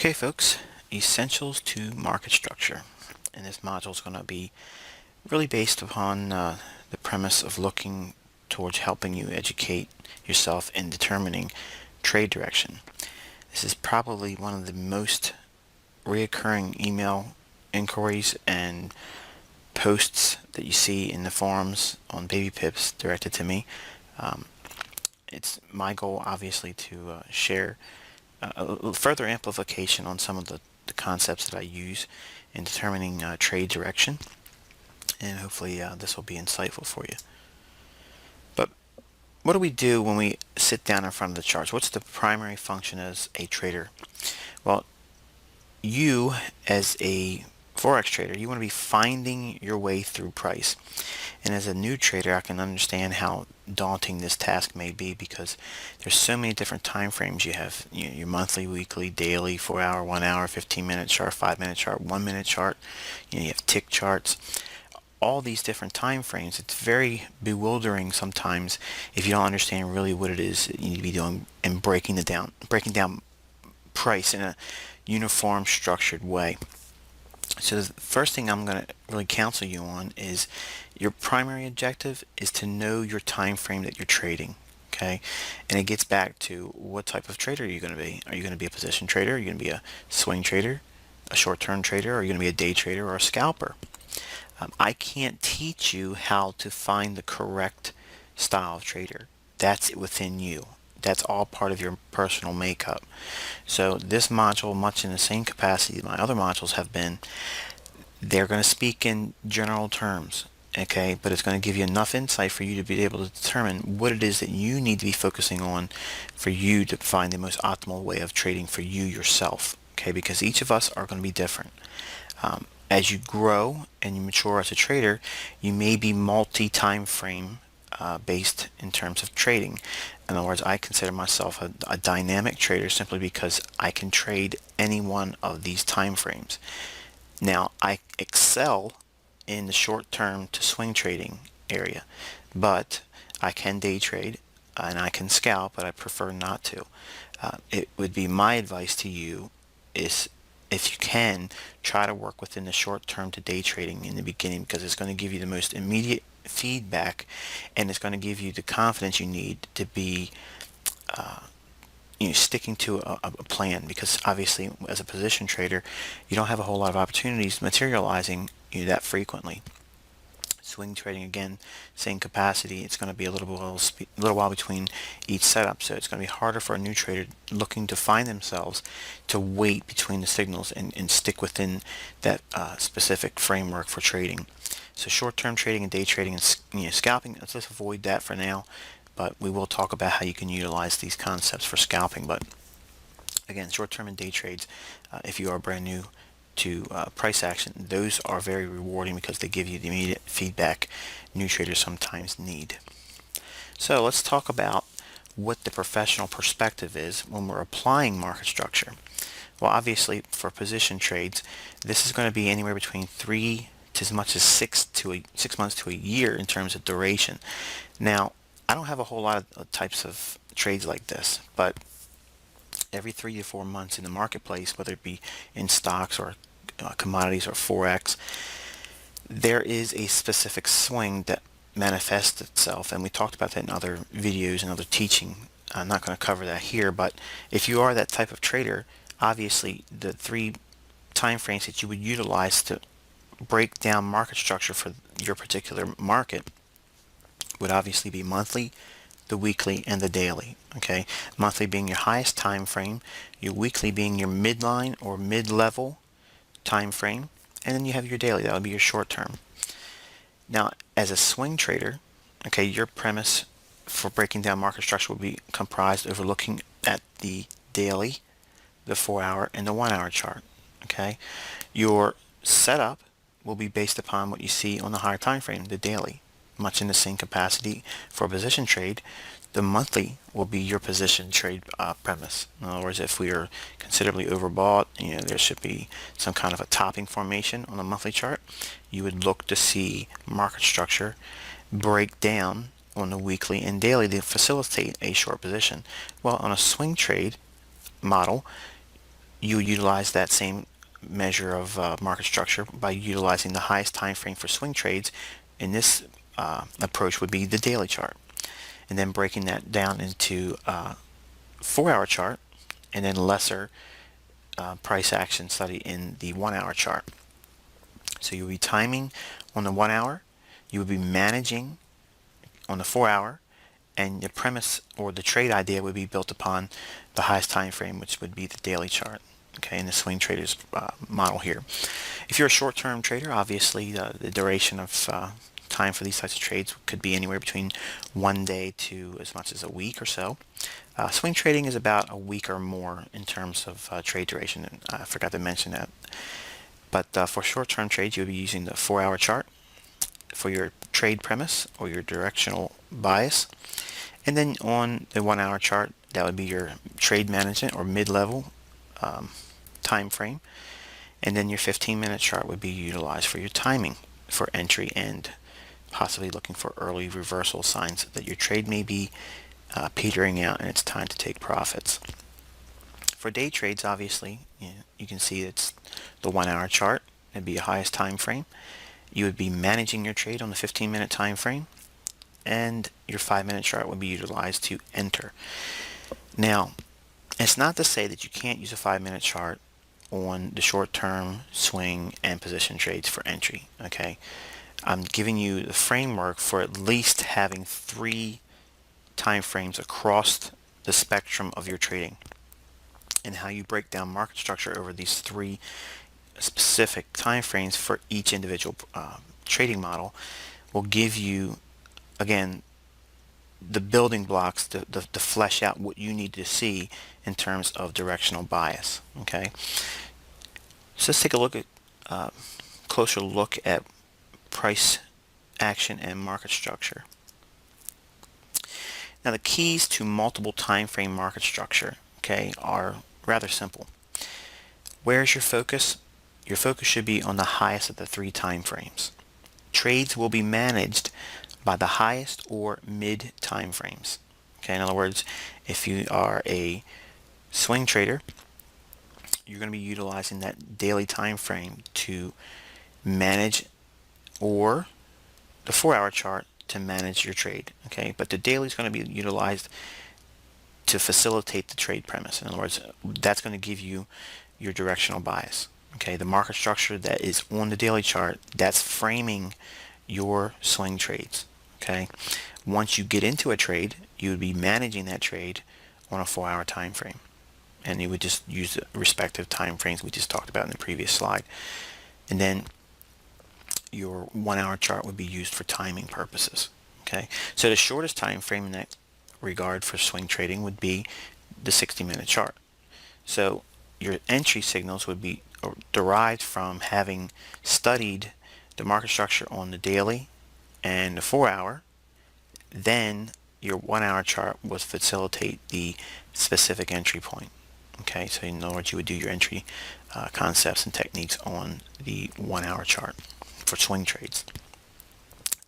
Okay folks, essentials to market structure. And this module is going to be really based upon the premise of looking towards helping you educate yourself in determining trade direction. This is probably one of the most reoccurring email inquiries and posts that you see in the forums on baby pips directed to me. It's my goal obviously to share a further amplification on some of the concepts that I use in determining trade direction, and hopefully this will be insightful for you. But what do we do when we sit down in front of the charts? What's the primary function as a trader? Well, you as a Forex trader, you want to be finding your way through price. And as a new trader, I can understand how daunting this task may be because there's so many different time frames. You have your monthly, weekly, daily, 4-hour, 1 hour, 15-minute chart, 5-minute chart, 1-minute chart. You have tick charts. All these different time frames. It's very bewildering sometimes if you don't understand really what it is that you need to be doing and breaking down price in a uniform, structured way. So the first thing I'm going to really counsel you on is your primary objective is to know your time frame that you're trading. Okay, and it gets back to what type of trader are you going to be? Are you going to be a position trader? Are you going to be a swing trader, a short-term trader? Or are you going to be a day trader or a scalper? I can't teach you how to find the correct style of trader. That's within you. That's all part of your personal makeup. So this module, much in the same capacity my other modules have been, they're going to speak in general terms, okay, but it's going to give you enough insight for you to be able to determine what it is that you need to be focusing on for you to find the most optimal way of trading for you yourself, okay, because each of us are going to be different. As you grow and you mature as a trader, you may be multi-time frame based in terms of trading. In other words, I consider myself a dynamic trader simply because I can trade any one of these time frames. Now, I excel in the short term to swing trading area, but I can day trade and I can scalp, but I prefer not to. It would be my advice to you is, if you can, try to work within the short term to day trading in the beginning, because it's going to give you the most immediate feedback and it's going to give you the confidence you need to be sticking to a plan, because obviously as a position trader you don't have a whole lot of opportunities materializing that frequently. Swing trading, again, same capacity. It's going to be a little while between each setup, so it's going to be harder for a new trader looking to find themselves to wait between the signals and stick within that specific framework for trading. So short-term trading and day trading and scalping, let's just avoid that for now, but we will talk about how you can utilize these concepts for scalping. But again, short-term and day trades, if you are brand new to price action, those are very rewarding because they give you the immediate feedback new traders sometimes need. So let's talk about what the professional perspective is when we're applying market structure. Well, obviously for position trades, this is going to be anywhere between 3 to as much as 6 months to a year in terms of duration. Now, I don't have a whole lot of types of trades like this, but every 3 to 4 months in the marketplace, whether it be in stocks or commodities or Forex, there is a specific swing that manifests itself, and we talked about that in other videos and other teaching. I'm not going to cover that here, but if you are that type of trader, obviously the 3 time frames that you would utilize to break down market structure for your particular market would obviously be monthly, the weekly, and the daily. Okay, monthly being your highest time frame, your weekly being your midline or mid-level time frame, and then you have your daily. That would be your short term. Now, as a swing trader, okay, your premise for breaking down market structure will be comprised of looking at the daily, the 4-hour, and the 1-hour chart. Okay, your setup will be based upon what you see on the higher time frame, the daily. Much in the same capacity for a position trade, the monthly will be your position trade premise. In other words, if we are considerably overbought, there should be some kind of a topping formation on the monthly chart. You would look to see market structure break down on the weekly and daily to facilitate a short position. Well, on a swing trade model, you utilize that same measure of market structure by utilizing the highest time frame for swing trades. In this approach would be the daily chart, and then breaking that down into 4-hour chart, and then lesser price action study in the 1-hour chart. So you'll be timing on the 1-hour, you would be managing on the 4-hour, and the premise or the trade idea would be built upon the highest time frame, which would be the daily chart. Okay, in the swing traders model here. If you're a short-term trader, obviously the duration of time for these types of trades could be anywhere between 1 day to as much as a week or so. Swing trading is about a week or more in terms of trade duration, and I forgot to mention that. But for short-term trades, you'll be using the 4-hour chart for your trade premise or your directional bias. And then on the 1-hour chart, that would be your trade management or mid-level time frame. And then your 15-minute chart would be utilized for your timing for entry and possibly looking for early reversal signs that your trade may be petering out and it's time to take profits. For day trades, obviously, you can see it's the 1-hour chart. It'd be your highest time frame. You would be managing your trade on the 15-minute time frame, and your 5-minute chart would be utilized to enter. Now, it's not to say that you can't use a 5-minute chart on the short-term swing and position trades for entry. Okay, I'm giving you the framework for at least having 3 time frames across the spectrum of your trading, and how you break down market structure over these 3 specific time frames for each individual trading model will give you, again, the building blocks to flesh out what you need to see in terms of directional bias. Okay, so let's take a look at closer look at price action and market structure. Now, the keys to multiple time frame market structure, okay, are rather simple. Where's your focus? Your focus should be on the highest of the 3 time frames. Trades will be managed by the highest or mid time frames. Okay, in other words, if you are a swing trader, you're going to be utilizing that daily time frame to manage, or the 4-hour chart to manage your trade. Okay, but the daily is going to be utilized to facilitate the trade premise. In other words, that's going to give you your directional bias. Okay, the market structure that is on the daily chart, that's framing your swing trades. Okay, once you get into a trade, you would be managing that trade on a 4-hour time frame, and you would just use the respective time frames we just talked about in the previous slide. And then your 1-hour chart would be used for timing purposes. Okay, so the shortest time frame in that regard for swing trading would be the 60-minute chart. So your entry signals would be derived from having studied the market structure on the daily and the 4-hour. Then your 1-hour chart would facilitate the specific entry point. Okay, so in other words, you would do your entry concepts and techniques on the 1-hour chart for swing trades.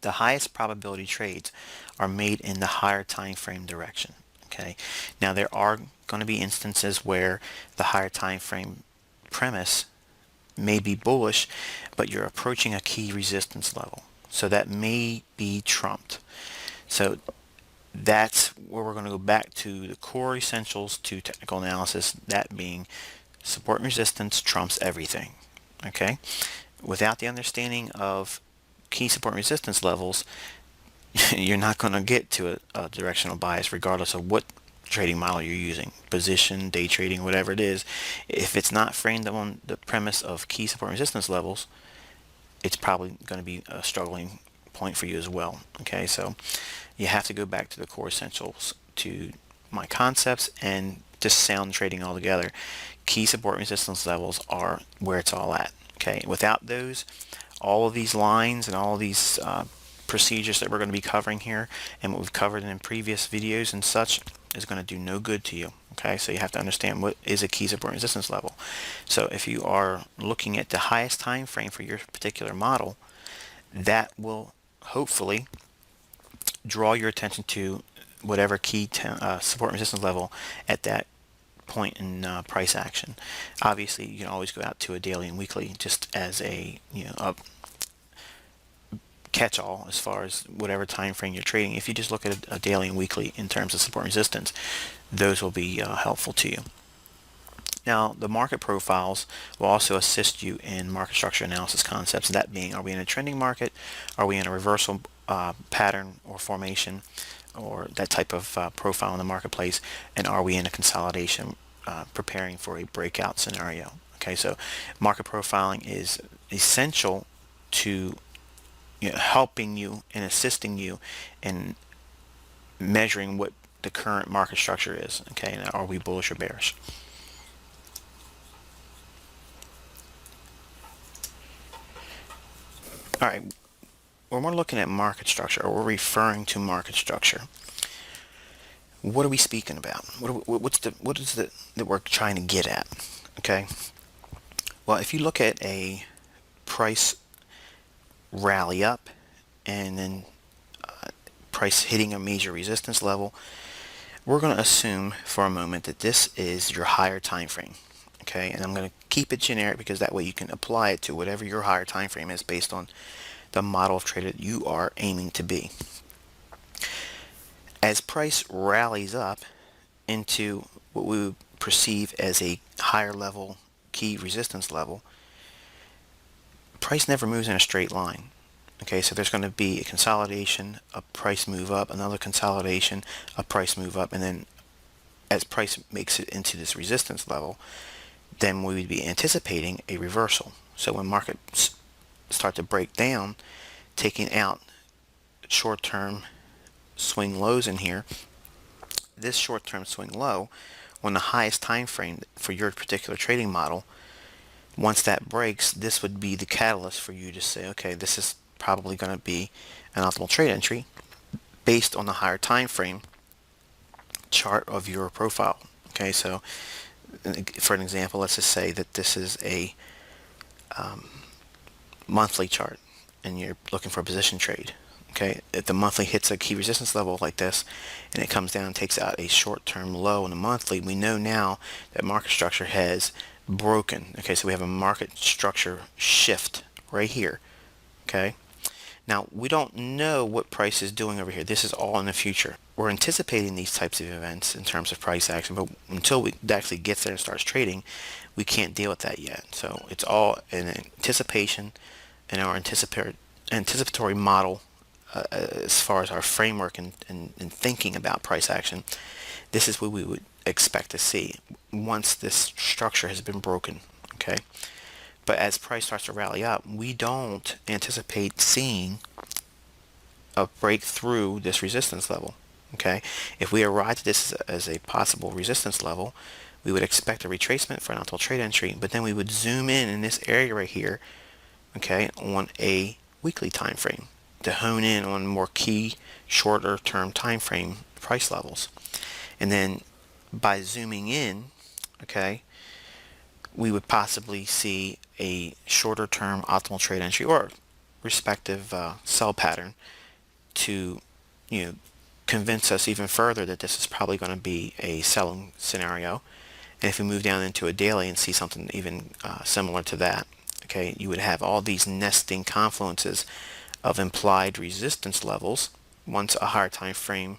The highest probability trades are made in the higher time frame direction. Okay, now there are going to be instances where the higher time frame premise may be bullish, but you're approaching a key resistance level, so that may be trumped. So that's where we're going to go back to the core essentials to technical analysis, that being support and resistance trumps everything. Okay, without the understanding of key support and resistance levels, you're not going to get to a directional bias regardless of what trading model you're using, position, day trading, whatever it is. If it's not framed on the premise of key support and resistance levels, it's probably going to be a struggling point for you as well. Okay, so you have to go back to the core essentials, to my concepts, and just sound trading altogether. Key support and resistance levels are where it's all at. Okay, without those, all of these lines and all of these procedures that we're going to be covering here and what we've covered in previous videos and such is going to do no good to you. Okay, so you have to understand what is a key support and resistance level. So if you are looking at the highest time frame for your particular model, that will hopefully draw your attention to whatever key support and resistance level at that point in price action. Obviously, you can always go out to a daily and weekly just as a a catch-all as far as whatever time frame you're trading. If you just look at a daily and weekly in terms of support and resistance, those will be helpful to you. Now, the market profiles will also assist you in market structure analysis concepts. That being, are we in a trending market? Are we in a reversal pattern or formation, or that type of profile in the marketplace? And are we in a consolidation preparing for a breakout scenario? Okay, so market profiling is essential to helping you and assisting you in measuring what the current market structure is. Okay, and are we bullish or bearish? All right, when we're looking at market structure, or we're referring to market structure, what are we speaking about? What is it that we're trying to get at? Okay, well, if you look at a price rally up and then price hitting a major resistance level, we're going to assume for a moment that this is your higher time frame. Okay, and I'm going to keep it generic because that way you can apply it to whatever your higher time frame is based on the model of trader that you are aiming to be. As price rallies up into what we would perceive as a higher level key resistance level, price never moves in a straight line. Okay, so there's going to be a consolidation, a price move up, another consolidation, a price move up, and then as price makes it into this resistance level, then we would be anticipating a reversal. So when markets start to break down, taking out short-term swing lows in here, this short-term swing low on the highest time frame for your particular trading model, once that breaks, this would be the catalyst for you to say, okay, this is probably going to be an optimal trade entry based on the higher time frame chart of your profile. Okay, so for an example, let's just say that this is a monthly chart and you're looking for a position trade. Okay, if the monthly hits a key resistance level like this and it comes down and takes out a short-term low in the monthly, we know now that market structure has broken. Okay, so we have a market structure shift right here. Okay, now we don't know what price is doing over here. This is all in the future. We're anticipating these types of events in terms of price action, but until it actually gets there and starts trading, we can't deal with that yet. So it's all in anticipation and our anticipatory model as far as our framework and thinking about price action. This is what we would expect to see once this structure has been broken. Okay, but as price starts to rally up, we don't anticipate seeing a break through this resistance level. Okay, if we arrive at this as a possible resistance level, we would expect a retracement for an optimal trade entry, but then we would zoom in this area right here, okay, on a weekly time frame to hone in on more key shorter term time frame price levels. And then by zooming in, okay, we would possibly see a shorter term optimal trade entry or respective sell pattern to convince us even further that this is probably going to be a selling scenario. And if we move down into a daily and see something even similar to that, okay, you would have all these nesting confluences of implied resistance levels. Once a higher time frame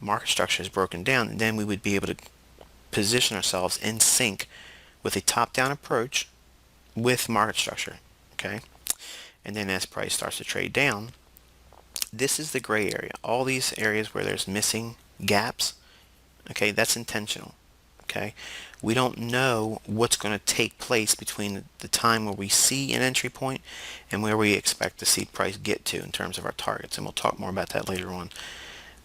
market structure is broken down, and then we would be able to position ourselves in sync with a top-down approach with market structure. Okay, and then as price starts to trade down, this is the gray area. All these areas where there's missing gaps, okay, that's intentional. Okay, we don't know what's going to take place between the time where we see an entry point and where we expect to see price get to in terms of our targets, and we'll talk more about that later on.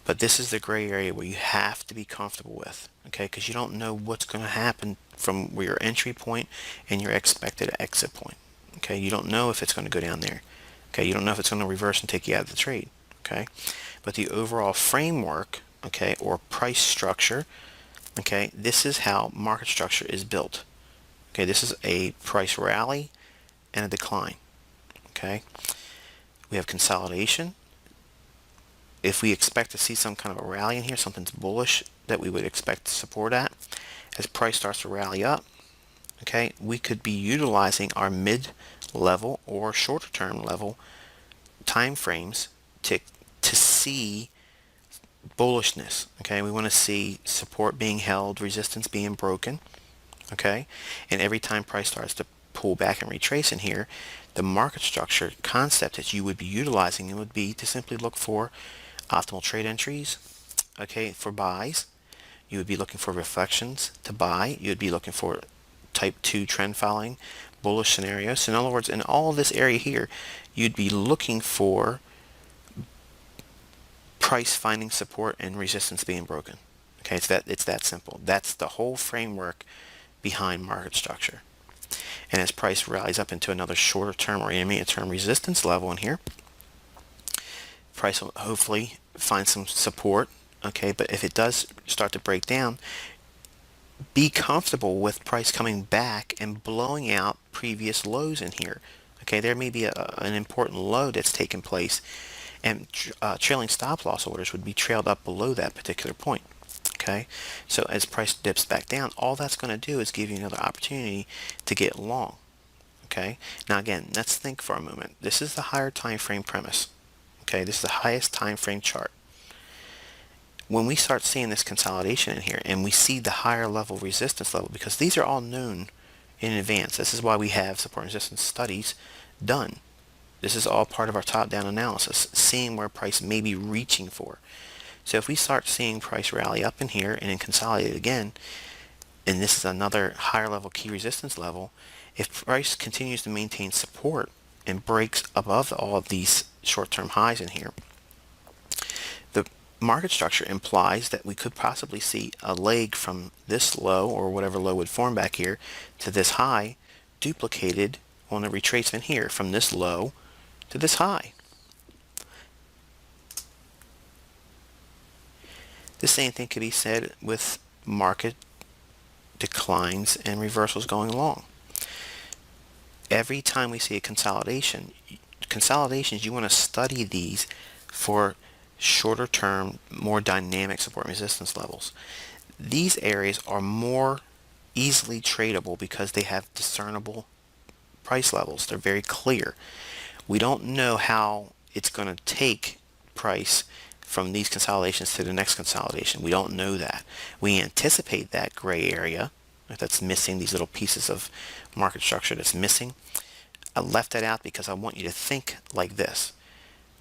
But this is the gray area where you have to be comfortable with, okay, because you don't know what's going to happen from where your entry point and your expected exit point. Okay, you don't know if it's going to go down there. Okay, you don't know if it's going to reverse and take you out of the trade. Okay, but the overall framework, okay, or price structure, okay, this is how market structure is built. Okay, this is a price rally and a decline. Okay, we have consolidation. If we expect to see some kind of a rally in here, something's bullish that we would expect to support at, as price starts to rally up, okay, we could be utilizing our mid-level or shorter term level time frames to see bullishness. Okay, we want to see support being held, resistance being broken. Okay, and every time price starts to pull back and retrace in here, the market structure concept that you would be utilizing would be to simply look for optimal trade entries. Okay, for buys, you would be looking for reflections to buy. You would be looking for type 2 trend following bullish scenarios. So in other words, in all this area here, you'd be looking for price finding support and resistance being broken. Okay, it's that simple. That's the whole framework behind market structure. And as price rallies up into another shorter term or intermediate term resistance level in here, price will hopefully find some support. Okay, but if it does start to break down, be comfortable with price coming back and blowing out previous lows in here. Okay, there may be an important low that's taken place, and trailing stop loss orders would be trailed up below that particular point. Okay, so as price dips back down, all that's going to do is give you another opportunity to get long. Okay, now again, let's think for a moment. This is the higher time frame premise. Okay, this is the highest time frame chart. When we start seeing this consolidation in here and we see the higher level resistance level, because these are all known in advance, this is why we have support and resistance studies done. This is all part of our top-down analysis, seeing where price may be reaching for. So if we start seeing price rally up in here and then consolidate again, and this is another higher level key resistance level, if price continues to maintain support and breaks above all of these short-term highs in here, the market structure implies that we could possibly see a leg from this low, or whatever low would form back here, to this high, duplicated on the retracement here from this low to this high. The same thing could be said with market declines and reversals going along. Every time we see a consolidations, you want to study these for shorter term, more dynamic support and resistance levels. These areas are more easily tradable because they have discernible price levels. They're very clear. We don't know how it's going to take price from these consolidations to the next consolidation. We don't know that. We anticipate that gray area that's missing, these little pieces of market structure that's missing. I left that out because I want you to think like this.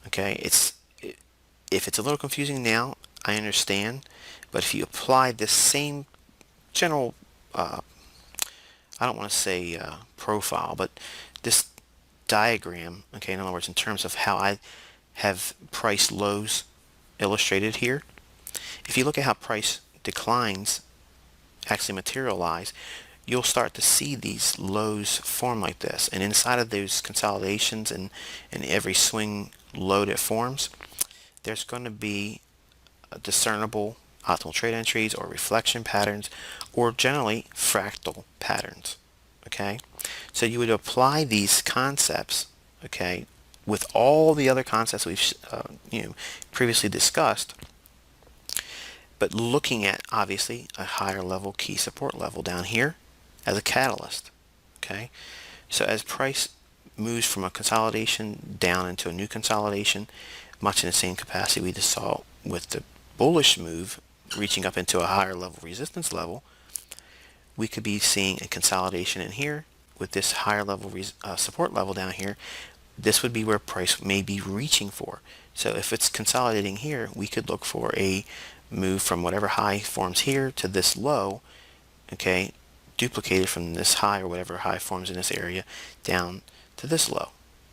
Okay, if it's a little confusing now, I understand, but if you apply this same general, I don't want to say profile, but this diagram, okay, in other words, in terms of how I have price lows illustrated here, if you look at how price declines actually materialize, you'll start to see these lows form like this, and inside of those consolidations and every swing low that forms, there's going to be discernible optimal trade entries or reflection patterns, or generally fractal patterns. Okay, so you would apply these concepts, okay, with all the other concepts we've previously discussed, but looking at obviously a higher level key support level down here as a catalyst. Okay, so as price moves from a consolidation down into a new consolidation, much in the same capacity we just saw with the bullish move reaching up into a higher level resistance level, we could be seeing a consolidation in here with this higher level support level down here. This would be where price may be reaching for. So if it's consolidating here, we could look for a move from whatever high forms here to this low, okay, duplicated from this high or whatever high forms in this area down to this low.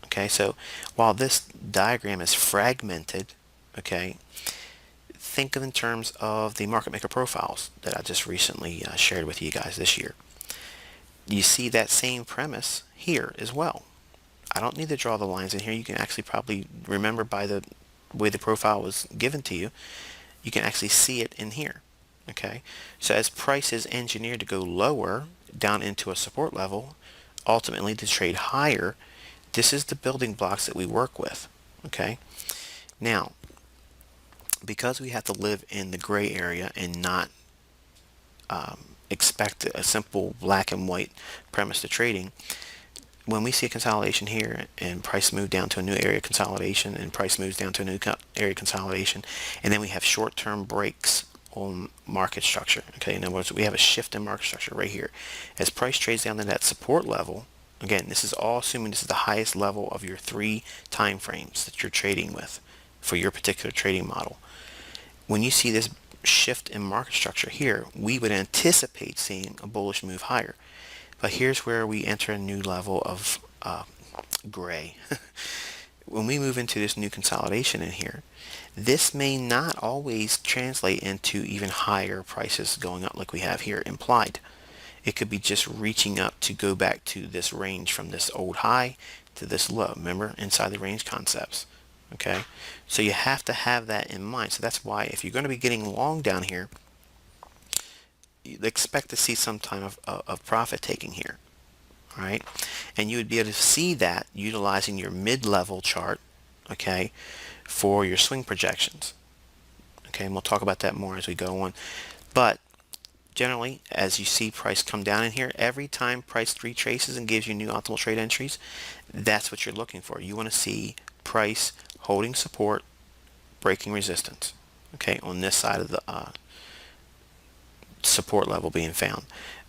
Okay, so while this diagram is fragmented, okay, think of in terms of the market maker profiles that I just recently shared with you guys this year. You see that same premise here as well. I don't need to draw the lines in here. You can actually probably remember by the way the profile was given to you. You can actually see it in here. Okay, so as price is engineered to go lower down into a support level, ultimately to trade higher, this is the building blocks that we work with. Okay, now because we have to live in the gray area and not expect a simple black and white premise to trading. When we see a consolidation here and price move down to a new area consolidation and price moves down to a new area consolidation, and then we have short-term breaks on market structure. Okay, in other words, we have a shift in market structure right here. As price trades down to that support level, again, this is all assuming this is the highest level of your 3 time frames that you're trading with for your particular trading model. When you see this shift in market structure here, we would anticipate seeing a bullish move higher. But here's where we enter a new level of gray. When we move into this new consolidation in here, this may not always translate into even higher prices going up like we have here implied. It could be just reaching up to go back to this range from this old high to this low. Remember, inside the range concepts. Okay, so you have to have that in mind. So that's why if you're going to be getting long down here, you expect to see some time of profit taking here. All right, and you would be able to see that utilizing your mid-level chart, okay, for your swing projections. Okay, and we'll talk about that more as we go on. But generally, as you see price come down in here, every time price retraces and gives you new optimal trade entries, that's what you're looking for. You want to see price holding support, breaking resistance, okay, on this side of the support level being found.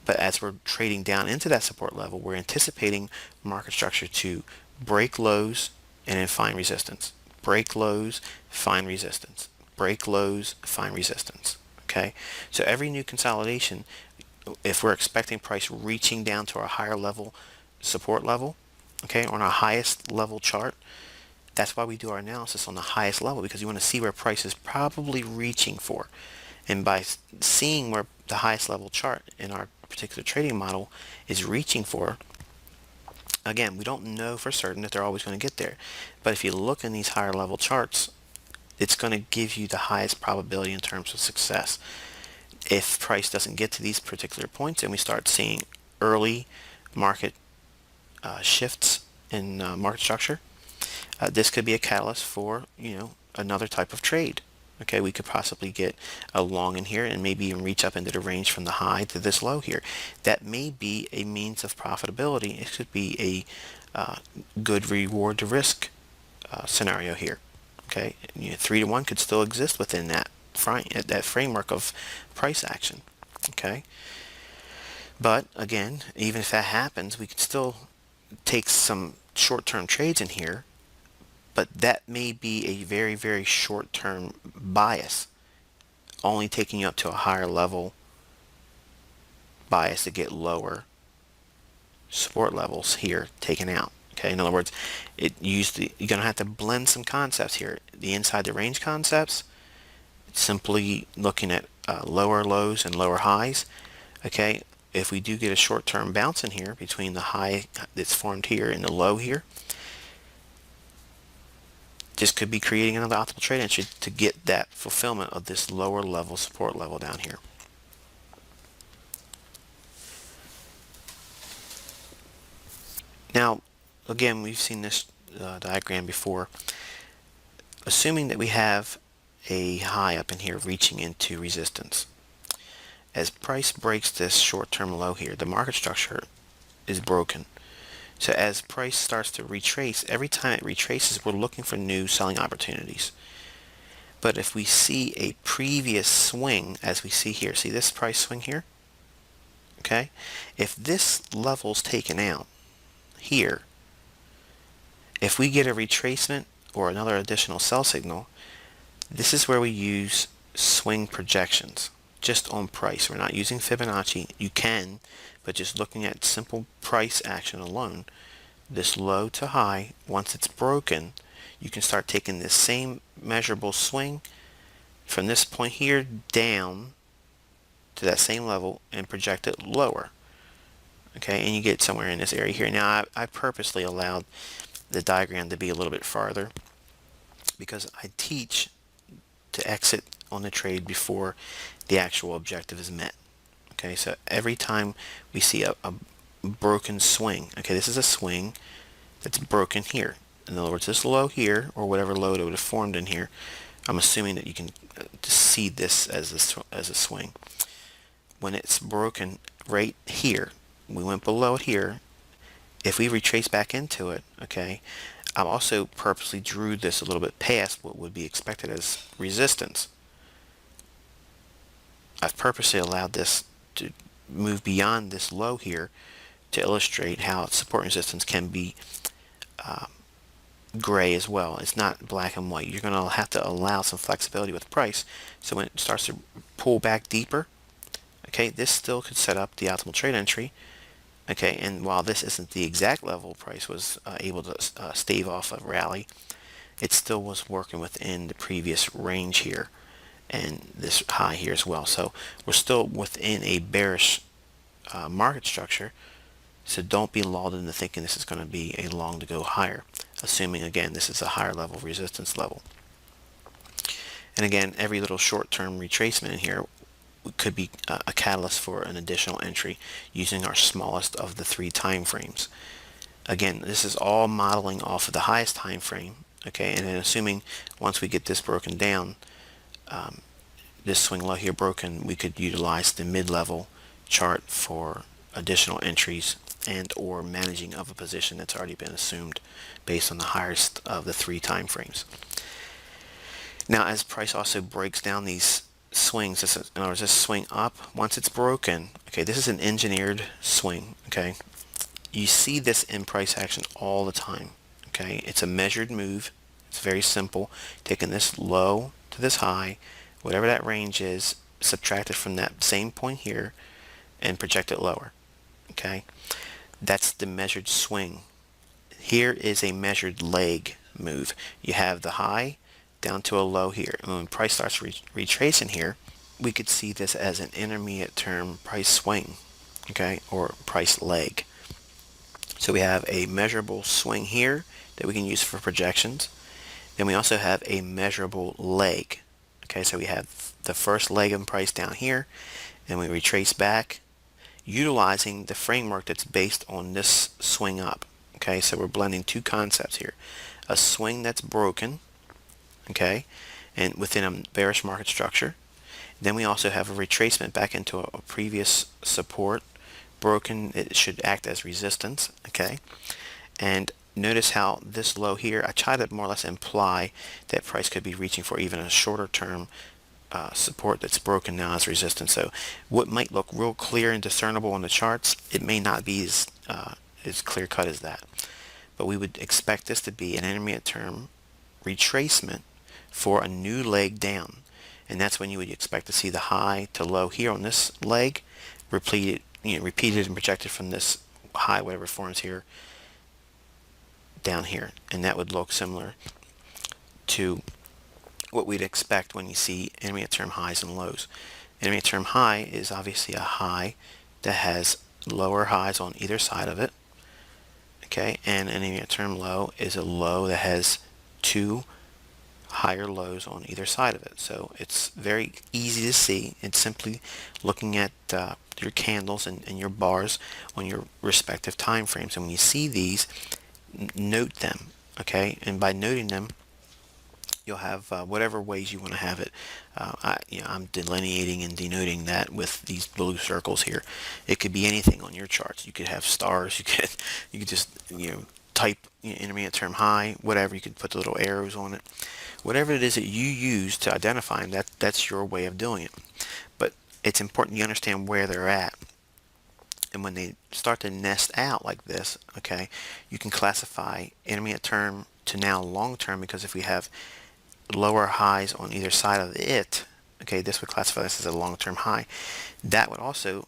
But as we're trading down into that support level, we're anticipating market structure to break lows and then find resistance. Break lows, find resistance. Break lows, find resistance. Okay, so every new consolidation, if we're expecting price reaching down to our higher level support level, okay, on our highest level chart, that's why we do our analysis on the highest level, because you want to see where price is probably reaching for. And by seeing where the highest level chart in our particular trading model is reaching for, again, we don't know for certain that they're always going to get there. But if you look in these higher level charts, it's going to give you the highest probability in terms of success. If price doesn't get to these particular points and we start seeing early market shifts in market structure, this could be a catalyst for, another type of trade. Okay, we could possibly get a long in here and maybe even reach up into the range from the high to this low here. That may be a means of profitability. It could be a good reward to risk scenario here. Okay, 3-to-1 could still exist within that framework of price action. Okay, but again, even if that happens, we could still take some short-term trades in here, but that may be a very, very short-term bias, only taking you up to a higher level bias to get lower support levels here taken out. Okay, in other words, you're going to have to blend some concepts here. The inside the range concepts, simply looking at lower lows and lower highs. Okay, if we do get a short-term bounce in here between the high that's formed here and the low here, this could be creating another optimal trade entry to get that fulfillment of this lower level support level down here. Now, again, we've seen this diagram before. Assuming that we have a high up in here reaching into resistance, as price breaks this short-term low here, the market structure is broken. So as price starts to retrace, every time it retraces, we're looking for new selling opportunities. But if we see a previous swing, as we see here, see this price swing here? Okay? If this level's taken out here, if we get a retracement or another additional sell signal, this is where we use swing projections just on price. We're not using Fibonacci. You can, but just looking at simple price action alone, this low to high, once it's broken, you can start taking this same measurable swing from this point here down to that same level and project it lower. Okay, and you get somewhere in this area here. Now, I purposely allowed the diagram to be a little bit farther because I teach to exit on the trade before the actual objective is met. Okay, so every time we see a broken swing, okay, this is a swing that's broken here. In other words, this low here, or whatever low it would have formed in here, I'm assuming that you can see this as a swing. when it's broken right here, we went below it here. If we retrace back into it, okay, I also purposely drew this a little bit past what would be expected as resistance. I've purposely allowed this to move beyond this low here to illustrate how support and resistance can be gray as well. It's not black and white. You're going to have to allow some flexibility with price. So when it starts to pull back deeper, okay, this still could set up the optimal trade entry. Okay, and while this isn't the exact level price was able to stave off a rally, it still was working within the previous range here and this high here as well. So we're still within a bearish market structure. So don't be lulled into thinking this is going to be a long to go higher, assuming again this is a higher level of resistance level. And again, every little short-term retracement in here could be a catalyst for an additional entry using our smallest of the 3 time frames. Again, this is all modeling off of the highest time frame, okay, and then assuming once we get this broken down, this swing low here broken, we could utilize the mid-level chart for additional entries and or managing of a position that's already been assumed based on the highest of the 3 time frames. Now, as price also breaks down these swings, in other words, this swing up, once it's broken, okay, this is an engineered swing, okay, you see this in price action all the time, okay, it's a measured move, it's very simple, taking this low to this high, whatever that range is, subtract it from that same point here and project it lower, okay, that's the measured swing. Here is a measured leg move. You have the high down to a low here, and when price starts retracing here, we could see this as an intermediate term price swing, okay, or price leg. So we have a measurable swing here that we can use for projections. Then we also have a measurable leg, okay, so we have the first leg of price down here, and we retrace back utilizing the framework that's based on this swing up, okay, so we're blending 2 concepts here, a swing that's broken, okay, and within a bearish market structure. Then we also have a retracement back into a previous support, broken, it should act as resistance, okay, and notice how this low here, I try to more or less imply that price could be reaching for even a shorter term support that's broken now as resistance. So what might look real clear and discernible on the charts, it may not be as clear cut as that, but we would expect this to be an intermediate term retracement for a new leg down, and that's when you would expect to see the high to low here on this leg repeated and projected from this high, whatever forms here, down here, and that would look similar to what we'd expect when you see intermediate term highs and lows. Intermediate term high is obviously a high that has lower highs on either side of it, okay, and an intermediate term low is a low that has 2 higher lows on either side of it. So it's very easy to see. It's simply looking at your candles and your bars on your respective time frames, and when you see these, note them, okay, and by noting them you'll have whatever ways you want to have it. I'm delineating and denoting that with these blue circles here. It could be anything on your charts. You could have stars. You could just type intermediate term high, whatever. You could put the little arrows on it. Whatever it is that you use to identify them, that's your way of doing it. But it's important you understand where they're at. And when they start to nest out like this, okay, you can classify intermediate term to now long term, because if we have lower highs on either side of it, okay, this would classify this as a long-term high. That would also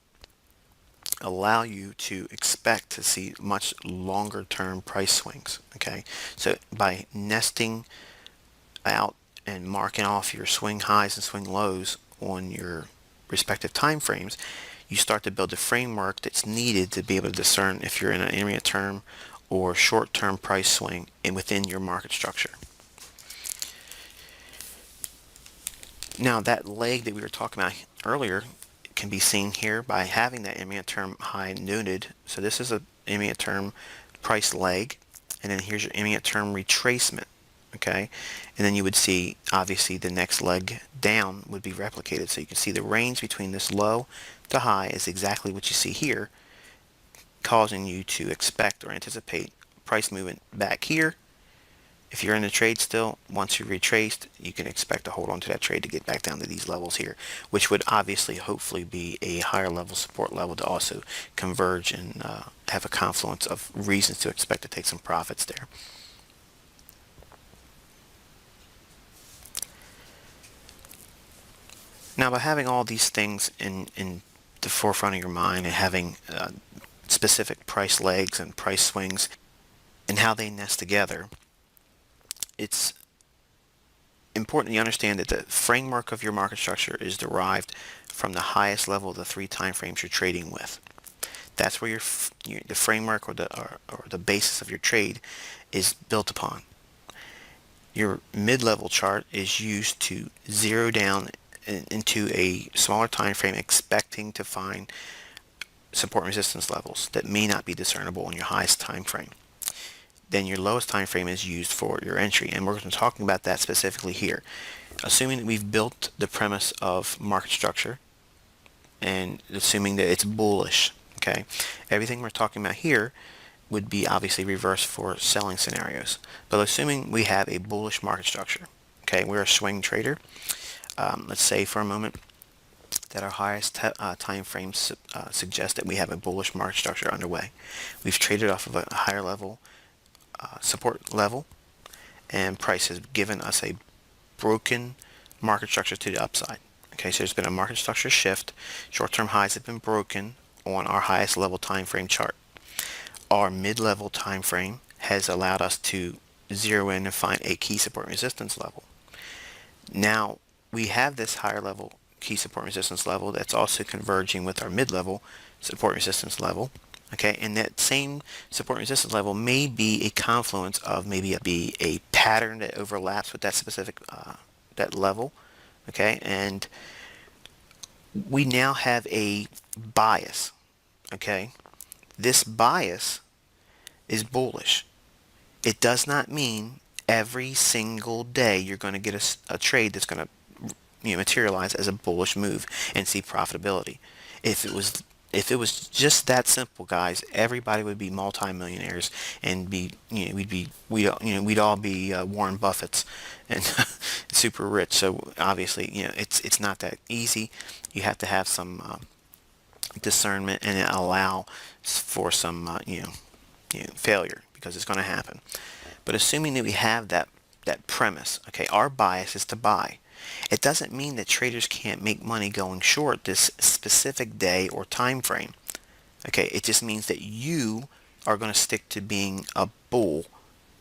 allow you to expect to see much longer term price swings, okay. So by nesting out and marking off your swing highs and swing lows on your respective time frames, you start to build a framework that's needed to be able to discern if you're in an intermediate term or short-term price swing and within your market structure. Now that leg that we were talking about earlier can be seen here by having that intermediate term high noted. So this is a intermediate term price leg, and then here's your intermediate term retracement. okay? And then you would see, obviously, the next leg down would be replicated. So you can see the range between this low to high is exactly what you see here, causing you to expect or anticipate price movement back here. If you're in the trade still, once you retraced, you can expect to hold on to that trade to get back down to these levels here, which would obviously hopefully be a higher level support level to also converge and have a confluence of reasons to expect to take some profits there. Now, by having all these things in the forefront of your mind and having specific price legs and price swings and how they nest together, it's important you understand that the framework of your market structure is derived from the highest level of the three time frames you're trading with. That's where the framework or the basis of your trade is built upon. Your mid-level chart is used to zero down into a smaller time frame, expecting to find support and resistance levels that may not be discernible in your highest time frame. Then your lowest time frame is used for your entry, and we're going to be talking about that specifically here. Assuming that we've built the premise of market structure and assuming that it's bullish, okay, everything we're talking about here would be obviously reversed for selling scenarios. But assuming we have a bullish market structure, okay, we're a swing trader. Let's say for a moment that our highest time frames suggest that we have a bullish market structure underway. We've traded off of a higher level support level, and price has given us a broken market structure to the upside. Okay, so there's been a market structure shift. Short-term highs have been broken on our highest level time frame chart. Our mid-level time frame has allowed us to zero in and find a key support and resistance level. Now we have this higher level key support and resistance level that's also converging with our mid-level support and resistance level. Okay, and that same support and resistance level may be a confluence of maybe a pattern that overlaps with that specific that level. Okay, and we now have a bias. Okay, this bias is bullish. It does not mean every single day you're going to get a trade that's going to materialize as a bullish move and see profitability. If it was just that simple, guys, everybody would be multimillionaires and we'd all be Warren Buffett's and super rich. So obviously, it's not that easy. You have to have some discernment and allow for some failure, because it's going to happen. But assuming that we have that premise, okay, our bias is to buy. It doesn't mean that traders can't make money going short this specific day or time frame. Okay, it just means that you are going to stick to being a bull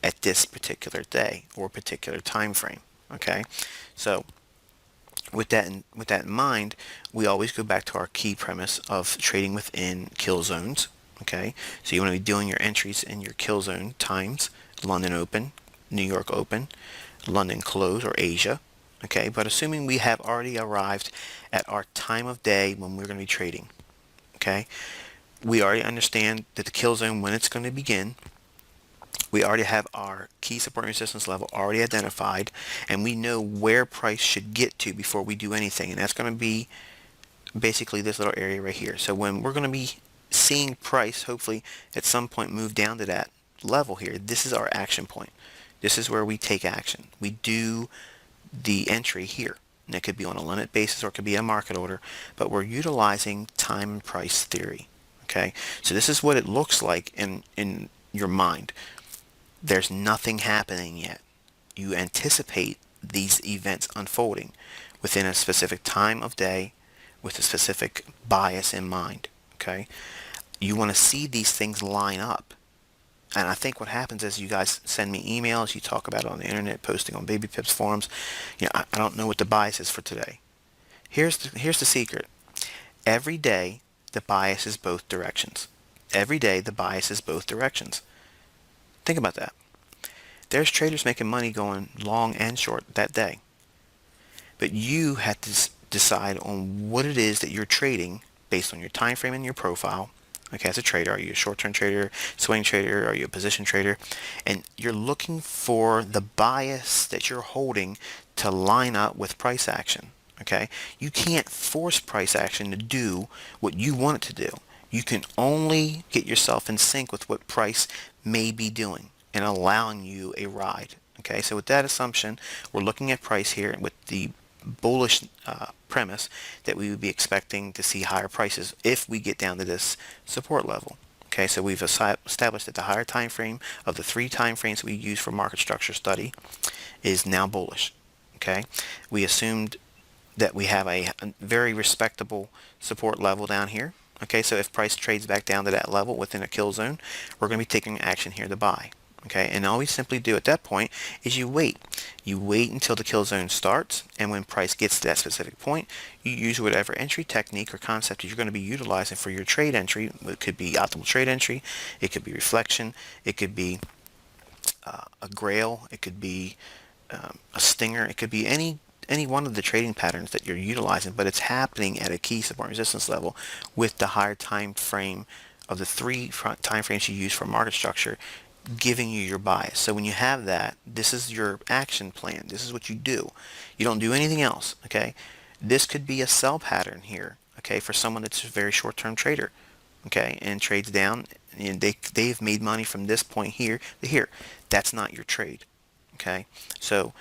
at this particular day or particular time frame. Okay, so with that in mind, we always go back to our key premise of trading within kill zones. Okay, so you want to be doing your entries in your kill zone times: London open, New York open, London close, or Asia. Okay, but assuming we have already arrived at our time of day when we're going to be trading, okay, we already understand that the kill zone, when it's going to begin, we already have our key support and resistance level already identified, and we know where price should get to before we do anything, and that's going to be basically this little area right here. So when we're going to be seeing price hopefully at some point move down to that level here, this is our action point. This is where we take action. We do the entry here, and it could be on a limit basis or it could be a market order, but we're utilizing time and price theory. Okay, so this is what it looks like in your mind. There's nothing happening yet. You anticipate these events unfolding within a specific time of day with a specific bias in mind. Okay, you want to see these things line up. And I think what happens is you guys send me emails, you talk about it on the internet, posting on Baby Pips forums. I don't know what the bias is for today. Here's the secret. Every day, the bias is both directions. Every day, the bias is both directions. Think about that. There's traders making money going long and short that day. But you have to decide on what it is that you're trading based on your time frame and your profile Okay, as a trader, are you a short-term trader, swing trader, are you a position trader? And you're looking for the bias that you're holding to line up with price action. Okay, you can't force price action to do what you want it to do. You can only get yourself in sync with what price may be doing and allowing you a ride. Okay, so with that assumption, we're looking at price here with the bullish premise that we would be expecting to see higher prices if we get down to this support level. Okay, so we've established that the higher time frame of the 3 time frames we use for market structure study is now bullish. Okay, we assumed that we have a very respectable support level down here. Okay, so if price trades back down to that level within a kill zone, we're going to be taking action here to buy. Okay, and all we simply do at that point is you wait. You wait until the kill zone starts, and when price gets to that specific point, you use whatever entry technique or concept you're going to be utilizing for your trade entry. It could be optimal trade entry, it could be reflection, it could be a grail, it could be a stinger, it could be any one of the trading patterns that you're utilizing, but it's happening at a key support and resistance level with the higher time frame of the 3 time frames you use for market structure giving you your bias. So when you have that, this is your action plan. This is what you do. You don't do anything else. Okay, this could be a sell pattern here, okay, for someone that's a very short-term trader, okay, and trades down, and they've made money from this point here to here. That's not your trade. Okay, so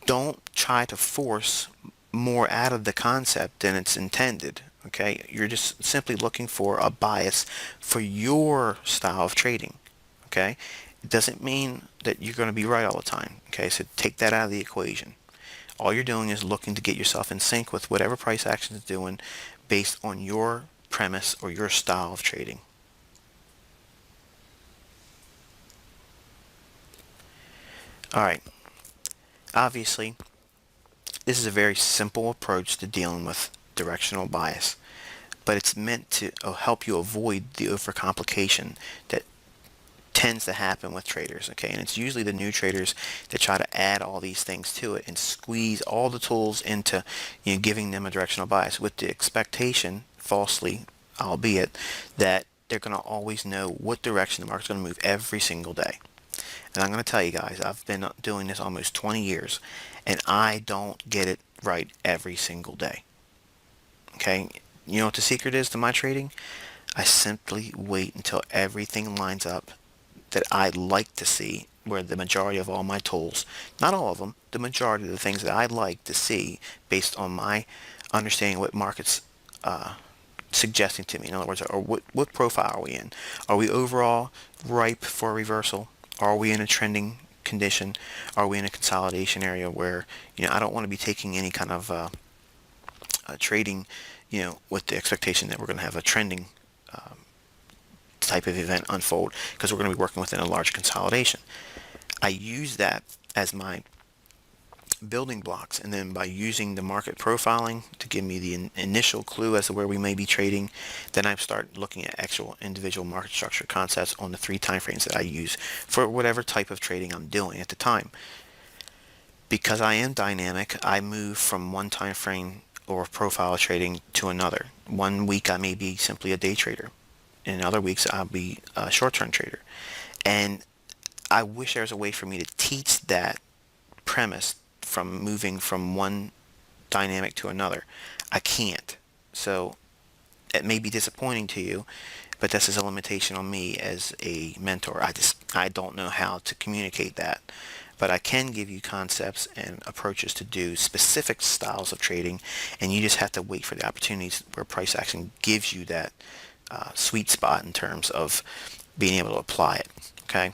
don't try to force more out of the concept than it's intended. Okay, you're just simply looking for a bias for your style of trading. Okay, it doesn't mean that you're going to be right all the time. Okay, so take that out of the equation. All you're doing is looking to get yourself in sync with whatever price action is doing based on your premise or your style of trading. All right, obviously this is a very simple approach to dealing with directional bias, but it's meant to help you avoid the overcomplication that tends to happen with traders. Okay, and it's usually the new traders that try to add all these things to it and squeeze all the tools into, giving them a directional bias with the expectation, falsely albeit, that they're going to always know what direction the market's going to move every single day. And I'm going to tell you guys, I've been doing this almost 20 years, and I don't get it right every single day. Okay, you know what the secret is to my trading? I simply wait until everything lines up that I'd like to see, where the majority of all my tools, not all of them, the majority of the things that I'd like to see based on my understanding what markets suggesting to me. In other words, or what profile are we in? Are we overall ripe for a reversal? Are we in a trending condition? Are we in a consolidation area where, I don't want to be taking any kind of trading, with the expectation that we're going to have a trending type of event unfold, because we're going to be working within a large consolidation. I use that as my building blocks, and then by using the market profiling to give me the initial clue as to where we may be trading, then I start looking at actual individual market structure concepts on the 3 time frames that I use for whatever type of trading I'm doing at the time. Because I am dynamic, I move from one time frame or profile trading to another. One week I may be simply a day trader. In other weeks I'll be a short-term trader. And I wish there was a way for me to teach that premise from moving from one dynamic to another. I can't. So it may be disappointing to you, but this is a limitation on me as a mentor. I don't know how to communicate that. But I can give you concepts and approaches to do specific styles of trading, and you just have to wait for the opportunities where price action gives you that sweet spot in terms of being able to apply it. Okay,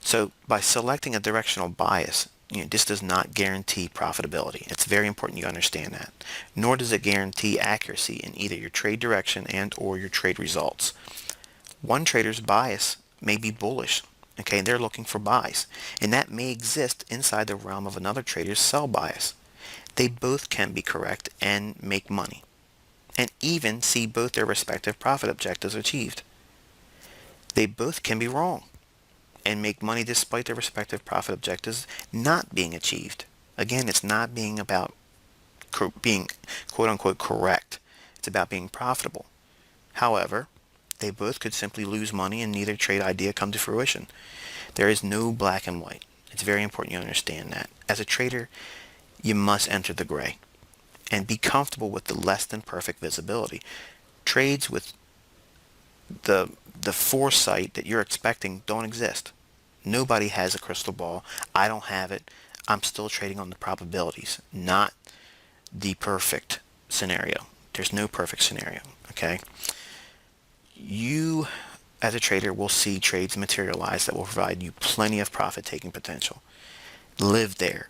so by selecting a directional bias, this does not guarantee profitability. It's very important you understand that. Nor does it guarantee accuracy in either your trade direction and or your trade results. One trader's bias may be bullish. Okay, they're looking for buys, and that may exist inside the realm of another trader's sell bias. They both can be correct and make money, and even see both their respective profit objectives achieved. They both can be wrong and make money despite their respective profit objectives not being achieved. Again, it's not being about being quote-unquote correct. It's about being profitable. However, They both could simply lose money and neither trade idea come to fruition. There is no black and white. It's very important you understand that. As a trader, you must enter the gray and be comfortable with the less than perfect visibility. Trades with the foresight that you're expecting don't exist. Nobody has a crystal ball. I don't have it. I'm still trading on the probabilities, not the perfect scenario. There's no perfect scenario, okay? You, as a trader, will see trades materialize that will provide you plenty of profit-taking potential. Live there.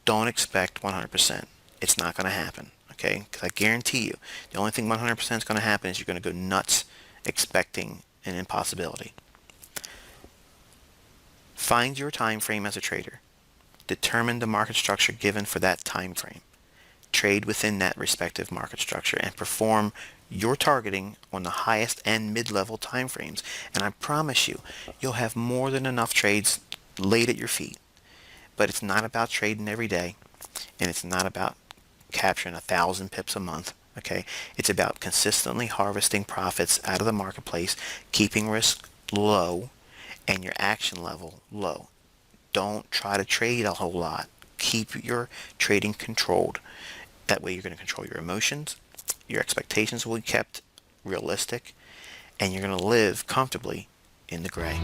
Don't expect 100%. It's not going to happen, okay? Because I guarantee you, the only thing 100% is going to happen is you're going to go nuts expecting an impossibility. Find your time frame as a trader. Determine the market structure given for that time frame. Trade within that respective market structure and perform your targeting on the highest and mid-level time frames. And I promise you, you'll have more than enough trades laid at your feet. But it's not about trading every day, and it's not about capturing 1,000 pips a month. Okay, it's about consistently harvesting profits out of the marketplace, keeping risk low, and your action level low. Don't try to trade a whole lot. Keep your trading controlled. That way you're going to control your emotions, your expectations will be kept realistic, and you're going to live comfortably in the gray.